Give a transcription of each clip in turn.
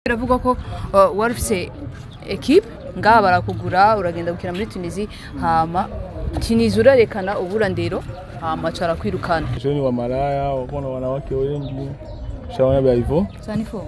Biravuga ko warufise equipe ngaha barakugura uragenda gukina muri Tunisie hama Tunisie urarekana uburandero hama cara kwirukana. Jeni wa malaya wakona wanawake wengi. Shaona bya hivyo? Sani fo.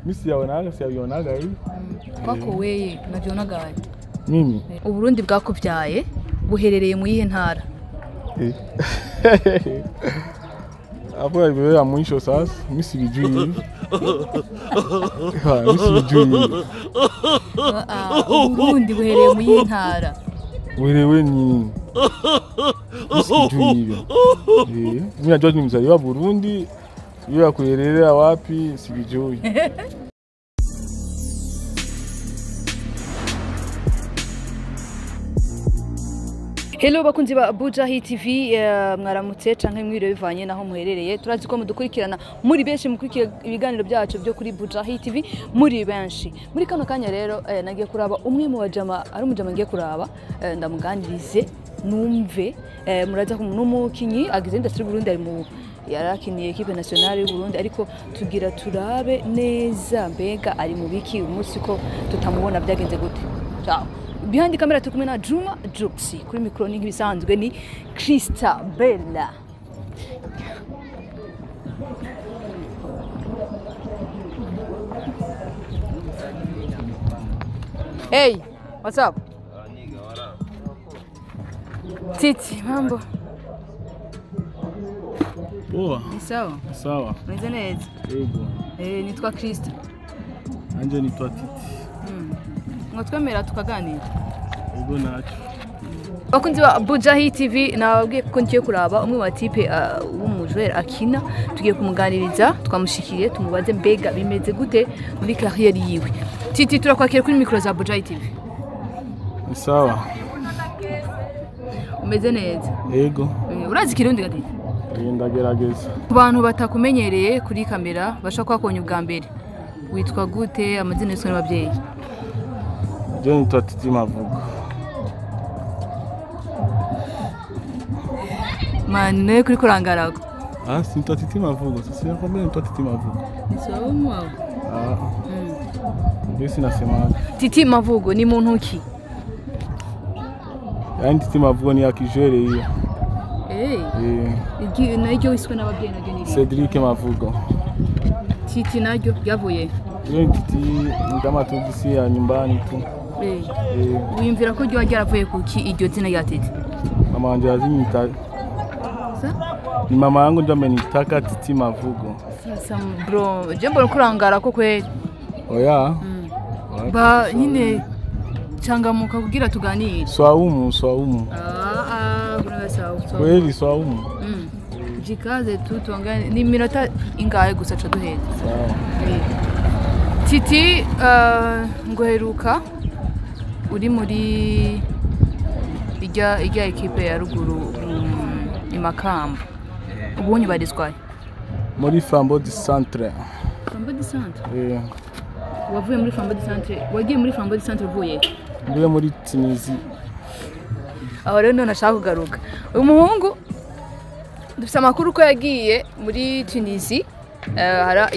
Mimi siyaonaga hivi. Kwako weye unajionaga wapi? Mimi. Uburundi bwakuvyaye buherereye mu yihe ntara? Hapo ibera mwisho sasa, mimi sijui hivi. Mimi sijui hivi. Uburundi buherereye mu yihe ntara? Wewe nini? Mimi sijui hivi. Mimi najua ni mzaliwa Burundi, yeye kuelelea wapi sijui. Hello bakunzi ba Bujahi TV mwaramutse canke mwire bivanye naho muherereye turazi ko mudukurikirana muri benshi mukurikira ibiganiro byacu byo kuri Bujahi TV muri benshi muri kano kanya rero nagiye kuraba umwe mu bajama ari umujama ngiye kuraba ndamuganirize numve muraza ko n'umukinyi agize industry Burundi ari mu yarakiniye equipe nationale y'u Burundi ariko tugira turabe neza mbega ari mu biki umunsi ko tutamubona byagenze gute. Ciao. Behind the camera tukumwe na Juma Juxi kuri micro ni bisanzwe ni Christabella. Hey, what's up? Titi, mambo. Poa. Ni sawa? Sawa. Mwize neza? Yego. Nitwa Christa. Anje nitwa Titi. Mwatwemera tukaganira. Yego nacho. Bakunzi wa Bujahi TV nababwiye ko ngiye kuraba umwe wa type w'umujwere akina tugiye kumuganiriza twamushikiriye tumubaze mbega bimeze gute muri carrière yiwe. Titi turakwakira kuri micro za Bujahi TV. Ni sawa. Umeze neza? Yego. Urazi kirundi gati? Ndagerageza. Ku bantu batakumenyereye kuri kamera basha kwakonye ubwa mbere. Witwa gute amazina y'isoni babyeyi? Je nitwa Titi Mavugo. Mane kuri kurangarago. Si nitwa Titi Mavugo. Sasa nakwambia nitwa Titi Mavugo. Ni sawa mwa. Ndio sinasema. Titi Mavugo ni muntu ki? Yaani Titi Mavugo ni akijere hiyo. Najyo wiswe n'ababyeyi najyo ni. Cedric Mavugo. Titi najyo yavuye. Yeye Titi ni kama tugisi ya nyumbani tu. Wimvira ko ryo ryaravuye kuki iryo zina rya Titi? Mama wangu azinyita. Ni mama yangu ndio amenitaka Titi Mavugo. Sasa bro, jembo kurangara ko kweli. Oya. Ba nyine changamuka kugira tuganire. Swaumu. Kuna sawa. Kweli swaumu. Jikaze tu tuongane ni minota ingahe gusa cha duheze. Sawa. Titi ngoheruka uri muri ijya equipe ya ruguru imakamba ubunyi barizwaye muri Flambeau du Centre. Flambeau du Centre? Wavuye muri Flambeau du Centre? Wagiye muri Flambeau du Centre uvuye? Ndiye muri Tunisie. Aho rero nashaka kugaruka umuhungu dufite amakuru ko yagiye muri Tunisie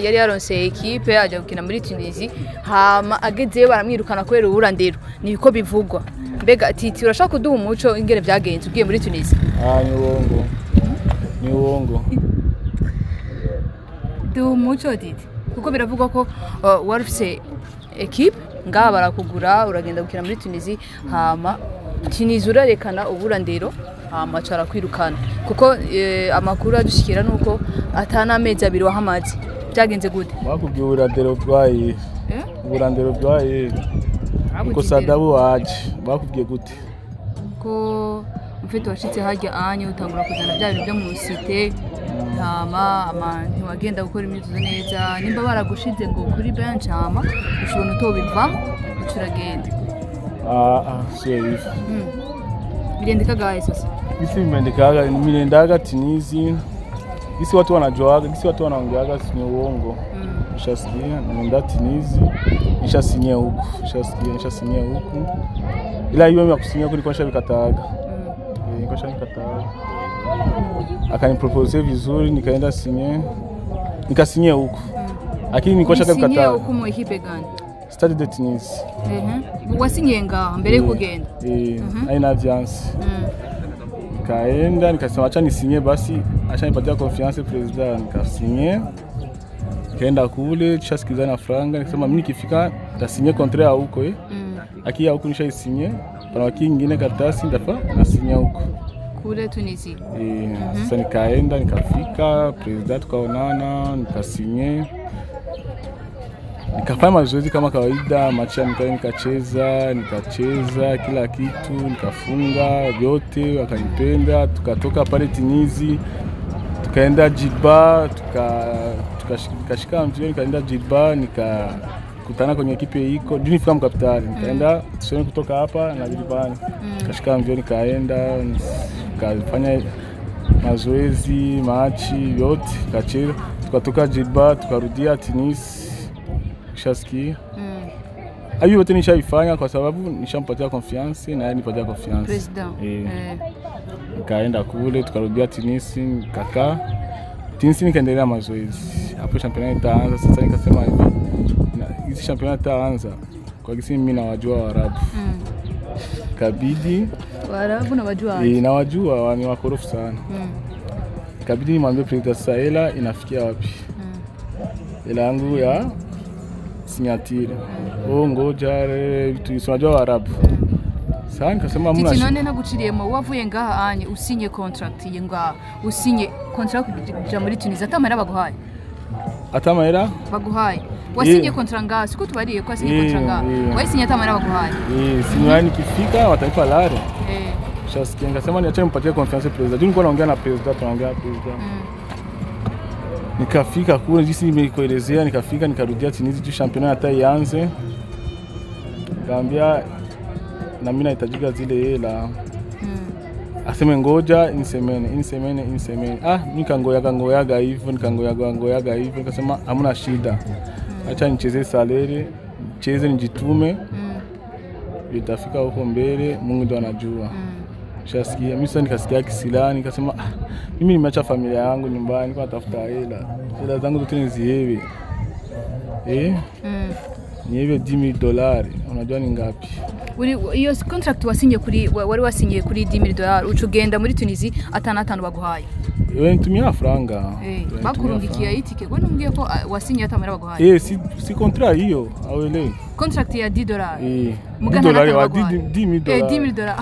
yari yaronse equipe aje gukina muri Tunisie hama agezeyo baramwirukana kwera uburandero niko bivugwa. Mbega Titi urashaka kuduha umuco ingene byagenze ugiye muri Tunisie? Ni wongo. Du umuco Titi kuko biravugwa ko warufise equipe ngaha barakugura uragenda gukina muri Tunisie hama Tunisie urarekana uburandero hama cara kwirukana kuko amakuru adushikira nuko atana amezi abiri wahamaze byagenze gute? Bakubwiye uburandero bwaye. Uburandero bwaye. Uko sadabu waje bakubwiye gute? Ko mfite washitse hajya anye utangura kuzana bya bintu byo mu site hama amantu wagenda gukora imyitozo neza nimba baragushize ngo kuri bench hama ushobora utobivamo ucuragenda. Sio hivi. Birendeka gahe sasa? Isi mirendaga Tunisie. Isi watu wanajuaga, isi watu wanaongeaga si uongo. Nishasikia nenda Tunisie. Nishasinyia huku. Nishasinyia huku. Ila hiyo ya kusinyia kulikuwa shabikataga. Nilikuwa shabikataga. Akanipropose vizuri nikaenda sinye nikasinye huko. Lakini nilikuwa shaka Usinye Qatar. huko mu equipe gani? Stade de Tunis. Wasinye ngaha mbere yo kugenda. Aina aviance. Nikaenda nikasema acha nisinye basi, acha nipatia confiance president, nikasinye. Nikaenda kule tushasikiza franga, nikasema mimi nikifika nitasinye contrat huko Akia huko nishaisinye, pana waki nyingine karatasi ndafa nasinye huko. Kule Tunisia. Sasa nikaenda nikafika, president tukaonana, nikasinye. Nikafanya mazoezi kama kawaida, macha nikacheza kila kitu, nikafunga vyote, wakanipenda, tukatoka pale Tunisia, tukaenda Djiba, tukashika mjini, nikaenda Djiba, nikakutana kwenye ekipe iko, juu nifika mkapitali, nikaenda tuseme kutoka hapa na Djiba, nikashika mjini, nikaenda, nikafanya mazoezi, machi, vyote, tukacheza, tukatoka Djiba, tukarudia Tunisia. Shaskia. Hiyo yote nishaifanya kwa sababu nishampatia confiance na yeye nipatia confiance. President. Nikaenda kule tukarudia Tunisia, nikakaa. Tunisia nikaendelea mazoezi. Hapo championnat itaanza sasa, nikasema hivi. Hizi championnat itaanza kwa kisi mimi nawajua Waarabu. Kabidi Waarabu nawajua. Nawajua ni wakorofu sana. Kabidi nimwambie president Sahela inafikia wapi? Ila yangu ya signature. Ngoja vitu unajua Waarabu. Sasa nikasema mna Titi none naguciriyemo wavuye ngaha anye usinye contract yenga usinye contract kuja muri Tunisia atamara baguhaye. Atamara baguhaye. Wasinye contract ngaha siku tubariye ko asinye contract ngaha. Wasinye atamara baguhaye. Sinyo nikifika wataipa lare. Shasikia nikasema niache mpatie confiance president. Nilikuwa naongea na president, Nikafika kule jinsi nimekuelezea, nikafika nikarudia Tunisia tu championnat hata ianze. Kaambia na mimi nahitajika zile hela. Aseme ngoja insemene. Nikangoyaga hivyo, nikasema hamna shida. Acha nicheze salary, nicheze nijitume. Itafika huko mbele, Mungu ndo anajua. Shasikia mimi sasa nikasikia kisilani, nikasema mimi nimeacha familia yangu nyumbani kwa tafuta hela zangu zote nizihewe. Nihewe $10,000, unajua ni ngapi? Iyo contract wasinye kuri wari wasinye kuri $10,000 ucugenda muri Tunisia atanu baguhaye. Wewe nitumia franga. Bakurungikiye itike ngo numbwiye ko wasinye atamara baguhaye. Si contrat hiyo, awele. Contract ya $10. $10 wa $10,000.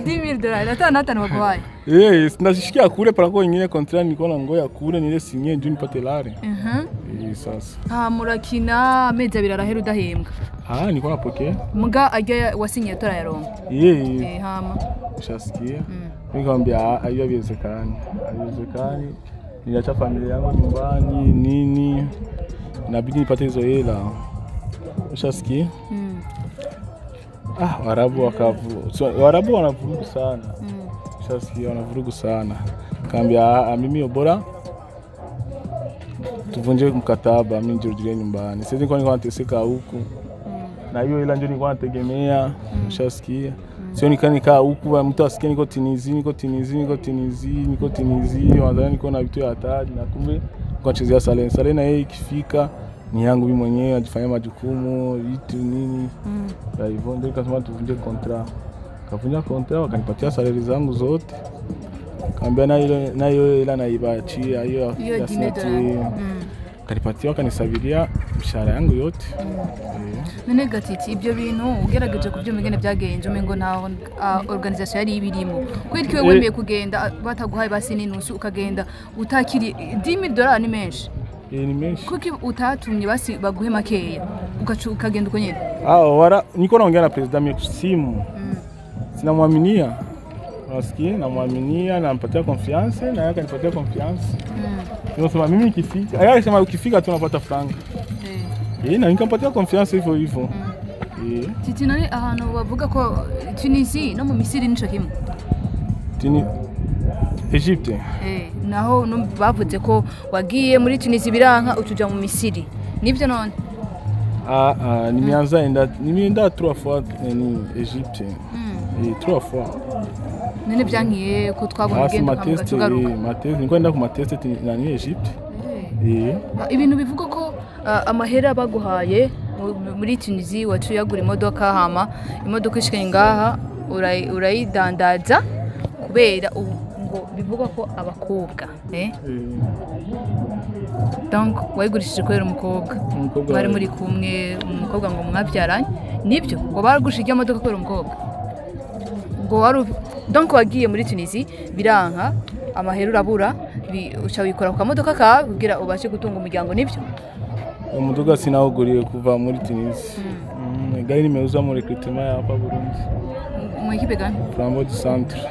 $10,000 atanu baguhaye. Nashikia kule parako nyingine contrat niko na ngoya kule nile sinye ndio nipate lare. Sasa. Murakina amezi abiri arahera udahembwa. Niko napokea. Muga ajya wasinye tora yaronga. Hama. Shasikia. Nikamwambia hiyo haiwezekani. Niacha familia yangu nyumbani nini. Inabidi nipate hizo hela. Shasikia. Waarabu Waarabu wanavurugu sana. Shasikia wanavurugu sana. Nikamwambia mimi bora tuvunje mkataba, mimi nirudie nyumbani. Sasa nilikuwa nateseka huku. Na hiyo hela ndio nilikuwa nategemea. Shasikia. Sio nikaa huku mtu asikie niko Tunisia, wanadhani niko na vitu ya hatari na kumbe kwa chezea Sale na yeye ikifika ni yangu mimi mwenyewe najifanyia majukumu, vitu nini. Hivyo ndio nikasema tuvunje contrat. Kavunja contrat wakanipatia salary zangu zote. Kaambia na hiyo ila naibachia hiyo ya senti. Kanipatia wakanisabiria mshahara yangu yote. None gatiti ibyo bintu ugerageje kubyuma ingene byagenje umengo nta organisation yari ibirimo kwitwe wemeye kugenda bataguhaye basi ninusu ukagenda utakiri $10,000 ni menshi. Ni menshi kuko utatumye basi baguhe makeya ukagenda uko nyene. Niko naongea na president simu. Sinamwaminia. Unasikia, namwaminia na nampatia confiance na yeye akanipatia confiance. Unasema mimi nikifika, yeye alisema ukifika tu unapata franga. Na nikampatia confiance hivyo. Titi none ahantu bavuga ko Tunisia no mu Misiri nico kimwe. Egypte. Naho bavuze ko wagiye muri Tunisia biranka utuja mu Misiri. Nibyo none? Nimeenda 3 fois ni Egypte. 3 fois. None byankiye ko twabona ugenda Mateste niko enda ku mateste nani Egypte. ibintu bivuga ko amahera baguhaye muri Tunisie waciye agura imodoka hama imodoka ishikanye ngaha urayidandaza kubera ngo bivuga ko abakobwa donc wayigurishije kubera umukobwa bari muri kumwe umukobwa ngo mwabyaranye nibyo ngo baragushije imodoka kubera umukobwa ngo wari donc wagiye muri Tunisie biranka amahera urabura uca wikora ku kamodoka kawe kugira ubashe gutunga umuryango nibyo umuduga sinawuguriye kuva muri Tunisie gari nimeuza mu recrutement ya hapa Burundi mu equipe gani Flambeau du Centre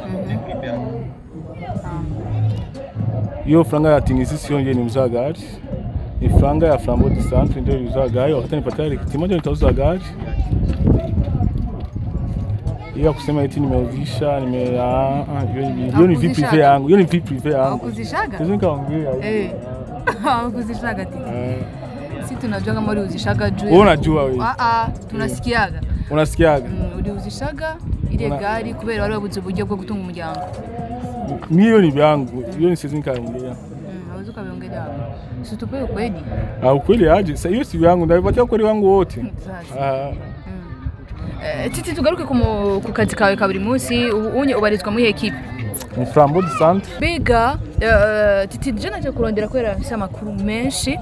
iyo franga ya Tunisie siyonje ni mzagari ni franga ya Flambeau du Centre ndio mzagari wakati nipata recrutement ndio nitauza gari hiyo kusema eti nimeuzisha hiyo ni vie privée yangu hiyo ni vie privée yangu kuzishaga sasa nikaongea kuzishaga si tunajua kama uzishaga juu wewe unajua wewe tunasikiaga unasikiaga uzishaga ile gari kubera wari wabuze uburyo bwo gutunga umuryango niyo ni byangu hiyo ni sisi nikaongea hawezi kaongea si tupewe kweli kweli aje sasa hiyo si byangu ndabipatia kweli wangu wote Titi tugaruke ku kazi kawe ka buri munsi unye ubarizwa muri equipe ni Flambeau du Centre bega Titi je naje kurondera kwera mfise amakuru menshi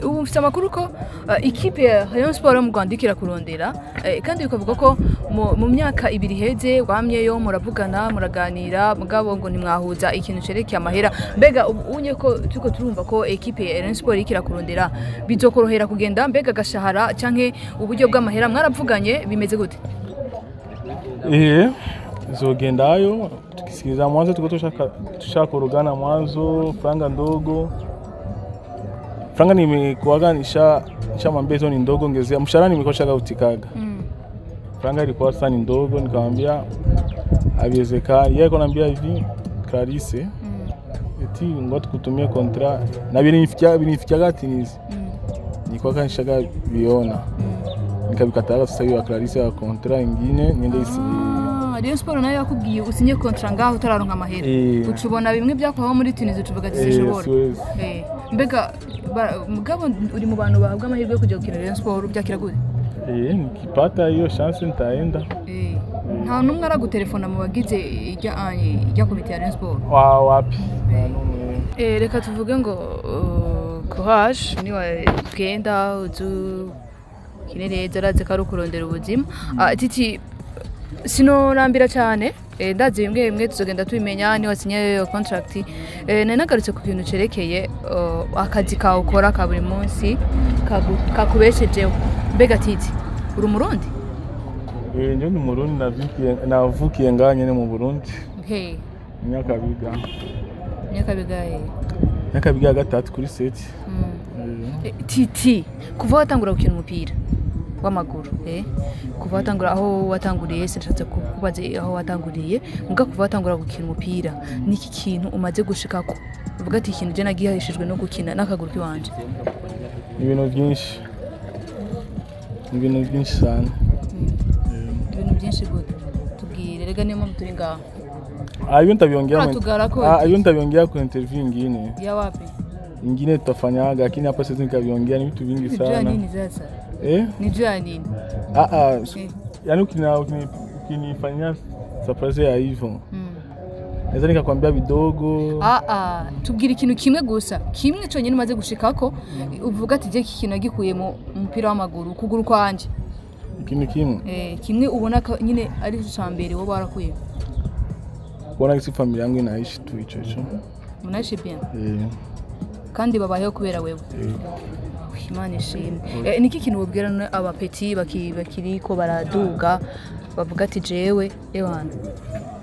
ubu mfise amakuru ko equipe ya Rayon Sport mu Rwanda ikira kurondera kandi bikavuga ko mu myaka ibiri heze wamyeyo muravugana muraganira mugabo ngo nimwahuza ikintu cerekeye amahera mbega unye ko tuko turumva ko equipe ya Rayon Sport ikira kurondera bizokorohera kugenda mbega gashahara canke uburyo bw'amahera mwaravuganye bimeze gute zogendayo tukisikiliza mwanzo tuko tushaka kurugana mwanzo franga ndogo franga nimekuaga nishamwambia hizo ni ndogo ngezea mshahara nimekoshaga utikaga franga ilikuwa sasa ni ndogo nikamwambia haviwezekani yeye akaniambia hivi Clarisse eti ngo tukutumie contrat na binifikia Tunisie nilikuwa kanishaga biona nikabikataga sasa hiyo Clarisse ya contrat nyingine niende isi Rayon Sport nayo yakubwiye usinye contrat ngaho utararonka amahera ucubona bimwe byakwaho muri Tunisie ucuvuga zishobora mbega mugabo uri mu bantu bahabwa amahirwe yo kujya gukina Rayon Sport byakira gute nikipata hiyo chance nitaenda nta numwe aragutelefona mu bagize ijya komite ya Rayon Sport wapi reka tuvuge ngo courage ni wagenda uzu kinereza raze kari kurondera ubuzima Titi sinorambira cyane ndazi bimwe tuzogenda tubimenya ni wasinye iyo contract nagarutse ku kintu cerekeye akazi kawe ukora ka buri munsi kakubeshejeho mbega Titi uri umurundi nje ni umurundi navukiye nganye ne mu Burundi Nyakabiga gatatu kuri seti Titi kuva watangura gukina umupira w'amaguru kuva watangura aho watanguriye senshatse kubaza aho watanguriye muga kuva watangura gukina umupira niki kintu umaze gushikako uvuga ati ikintu je nagihahishijwe no gukina n'akaguru kiwanje ibintu byinshi cyane ibintu byinshi gute tubwire rega niyo mpamvu turi ngaho ayo nitaviongea kwa interview nyingine ya wapi nyingine tutafanyaga lakini hapa sasa nikaviongea ni vitu vingi sana nini sasa ni jua nini yani ukinifanyia surprise ya hivyo naweza nikakwambia vidogo tubwira ikintu kimwe gusa kimwe cyonyine umaze gushikako uvuga ati je ikintu agikuye mu mupira w'amaguru kuguru kwanje ikintu kimwe ubona nyine ari cyambere wo barakuye bona isi familia yangu inaishi tu hicho unaishi bien kandi babayeho kubera wewe Imana ishimwe niki kintu wabwira abapeti bakiri ko baraduga bavuga ati jewe ewana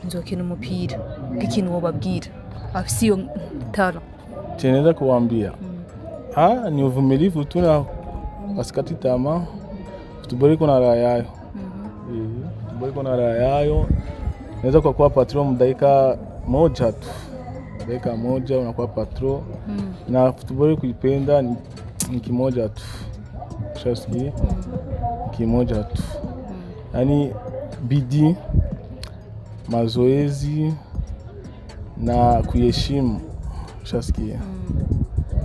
nzokina umupira ikintu wababwira afisi yo tara teneza kuambia ni uvumilivu tu na wasikati tamaa futbol iko na raha yayo futbol iko na raha yayo naweza kuwa patron dakika moja tu dakika moja unakuwa patron na futbol kuipenda ni kimoja tu shasikia kimoja tu yani bidii mazoezi na kuheshimu shasikia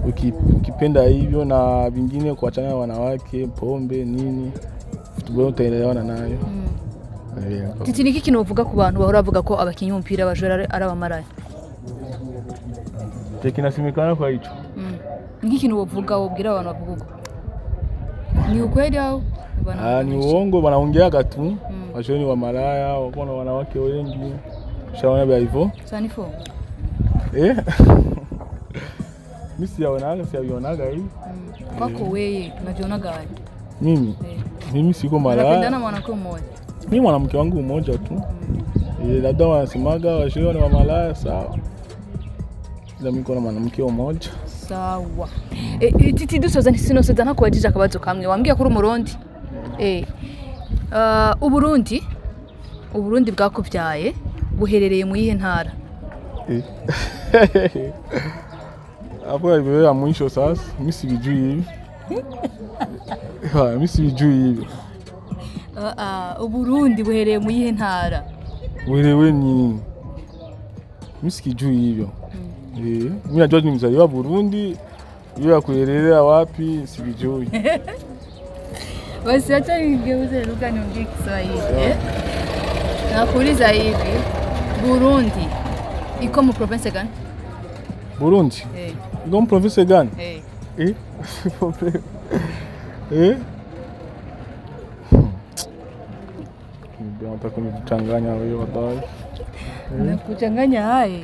ukipenda hivyo na vingine kuachana na wanawake, pombe nini, football utaelewana nayo. Titi niki kintu uvuga ku bantu bahora bavuga ko abakinyi b'umupira bajora ari abamaraya? Kinasemekana kwa hicho. Niki kintu uvuga wobwira abantu bavuga uko? Ni ukweli au? Ni uongo, wanaongeaga tu. Washoni wa malaya, wako na wanawake wengi. Shaona bia hivyo? Sanifo. Mimi siyaonaga hivi. Kwako wewe unajionaga wapi? Mimi siko malaya. Unapendana mwanamke mmoja? Mimi mwanamke wangu mmoja tu. Labda wanasemaga washoni wa malaya sawa. Ila mimi kuna mwanamke mmoja. Sawa. Titi dusoza sinosoza nakubajije akabazo kamwe. Wambwiye ko uri Umurundi? Uburundi bwakuvyaye buherereye mu yihe ntara? Hapo ibera mwisho sasa, mimi sijui hivi. Mimi sijui hivi. Uburundi buherereye mu yihe ntara? Wewe ni mimi sijui hivyo. Mimi najua ni mzaliwa Burundi, yeye akuelelea wapi sijui. Basi acha nigeuze lugha niongee Kiswahili. Nakuuliza hivi, Burundi iko mu province gani? Burundi? Iko mu province gani? Ndio kuchanganya wewe wadai. Nakuchanganya hai.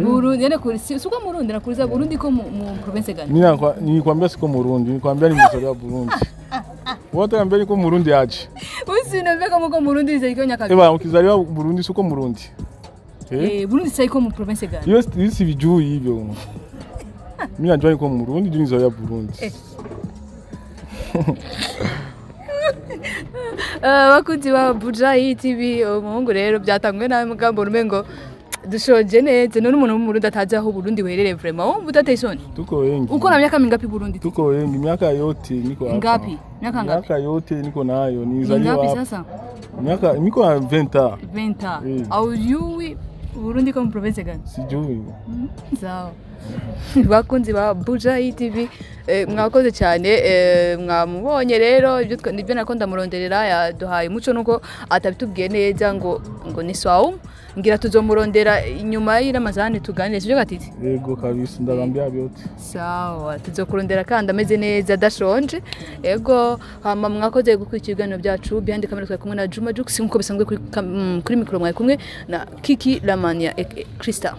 Burundi yana kulisi suko Burundi nakuuliza Burundi iko mu province gani? Mimi nilikwambia siko Burundi, nilikwambia ni mzaliwa Burundi. Wote ambao niko Burundi aje. Usiniambia kama uko Burundi zaiko Nyakabiga. Ukizaliwa Burundi siko Burundi. Burundi sasa iko mu province gani? Hiyo si vijui hivyo. Mimi najua niko Burundi, ndio nizaliwa Burundi. Bakunzi ba Buja TV umuhungu rero byatangwe nawe mugambo rumengo dushoje neze none umuntu mu Burundi atazi aho Burundi werereye vraiment wumva utateye isoni? Tuko wengi. Uko na miaka mingapi Burundi? Tuko wengi, miaka yote niko hapa. Ngapi? Miaka ngapi? Miaka yote niko nayo, nilizaliwa hapa. Ngapi sasa? Miaka niko na 20 ans. 20 ans. Au yui Burundi comme province gani? Sijui. Sawa. Bakunzi ba Buja TV mwakoze cyane mwamubonye rero ibyo nako ndamuronderera yaduhaye umuco nuko atabitubwiye neza ngo ni swaum ngira tuzomurondera inyuma y'Ramazani tuganire sije gatiti. Yego kabisa ndagambya byote. Sawa tuzokurondera kandi ameze neza dashonje. Yego hama mwakoze gukurikirana byacu behind camera twa kumwe na Juma Jux nkuko bisanzwe kuri micro mwaye kumwe na Kiki Lamania Krista.